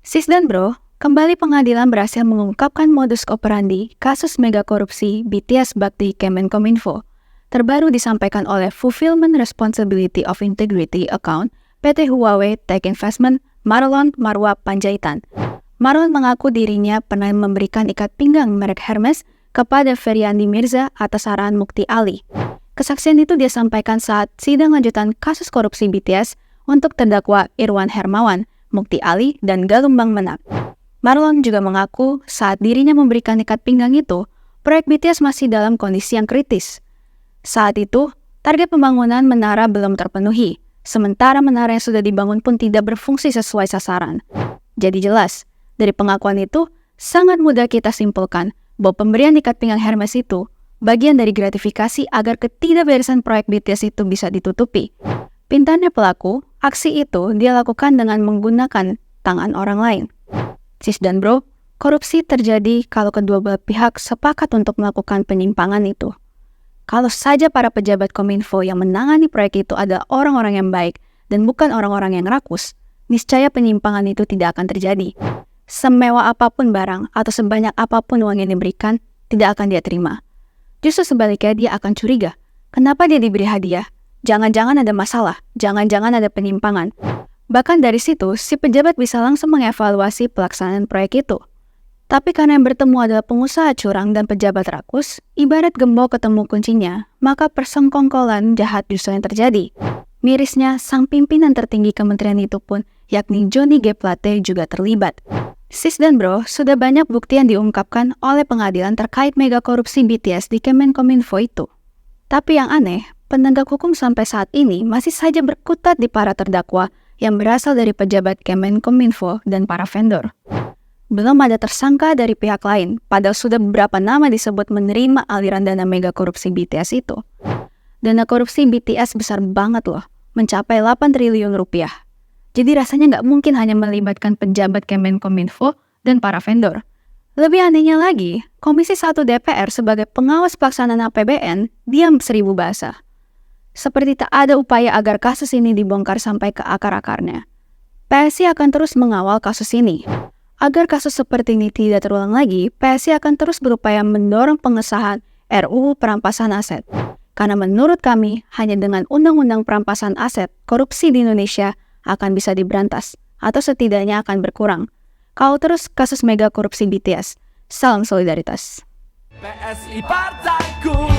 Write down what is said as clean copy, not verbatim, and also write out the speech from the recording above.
Sis dan bro, kembali pengadilan berhasil mengungkapkan modus operandi kasus mega korupsi BTS Bakti Kemenkominfo. Terbaru disampaikan oleh Fulfillment Responsibility of Integrity Account PT Huawei Tech Investment Marlon Marwa Panjaitan. Marlon mengaku dirinya pernah memberikan ikat pinggang merek Hermes kepada Feryandi Mirza atas arahan Mukti Ali. Kesaksian itu dia sampaikan saat sidang lanjutan kasus korupsi BTS untuk terdakwa Irwan Hermawan, Mukti Ali, dan Galumbang Menak. Marlon juga mengaku saat dirinya memberikan ikat pinggang itu, proyek BTS masih dalam kondisi yang kritis. Saat itu, target pembangunan menara belum terpenuhi, sementara menara yang sudah dibangun pun tidak berfungsi sesuai sasaran. Jadi jelas, dari pengakuan itu, sangat mudah kita simpulkan bahwa pemberian ikat pinggang Hermes itu bagian dari gratifikasi agar ketidakberesan proyek BTS itu bisa ditutupi. Pintarnya pelaku, aksi itu dia lakukan dengan menggunakan tangan orang lain. Sis dan bro, korupsi terjadi kalau kedua belah pihak sepakat untuk melakukan penyimpangan itu. Kalau saja para pejabat Kominfo yang menangani proyek itu adalah orang-orang yang baik dan bukan orang-orang yang rakus, niscaya penyimpangan itu tidak akan terjadi. Semewah apapun barang atau sebanyak apapun uang yang diberikan, tidak akan dia terima. Justru sebaliknya dia akan curiga. Kenapa dia diberi hadiah? Jangan-jangan ada masalah, jangan-jangan ada penyimpangan. Bahkan dari situ, si pejabat bisa langsung mengevaluasi pelaksanaan proyek itu. Tapi karena yang bertemu adalah pengusaha curang dan pejabat rakus, ibarat gembok ketemu kuncinya, maka persengkongkolan jahat justru yang terjadi. Mirisnya, sang pimpinan tertinggi kementerian itu pun, yakni Johnny G. Plate juga terlibat. Sis dan bro, sudah banyak bukti yang diungkapkan oleh pengadilan terkait mega korupsi BTS di Kemenkominfo itu. Tapi yang aneh, penegak hukum sampai saat ini masih saja berkutat di para terdakwa yang berasal dari pejabat Kemenkominfo dan para vendor. Belum ada tersangka dari pihak lain, padahal sudah beberapa nama disebut menerima aliran dana mega korupsi BTS itu. Dana korupsi BTS besar banget loh, mencapai 8 triliun rupiah. Jadi rasanya nggak mungkin hanya melibatkan pejabat Kemenkominfo dan para vendor. Lebih anehnya lagi, Komisi 1 DPR sebagai pengawas pelaksanaan APBN diam seribu bahasa. Seperti tak ada upaya agar kasus ini dibongkar sampai ke akar-akarnya. PSI akan terus mengawal kasus ini. Agar kasus seperti ini tidak terulang lagi, PSI akan terus berupaya mendorong pengesahan RUU Perampasan Aset. Karena menurut kami, hanya dengan Undang-Undang Perampasan Aset, korupsi di Indonesia akan bisa diberantas, atau setidaknya akan berkurang. Kalau terus kasus mega korupsi BTS, salam solidaritas. PSI Partaiku.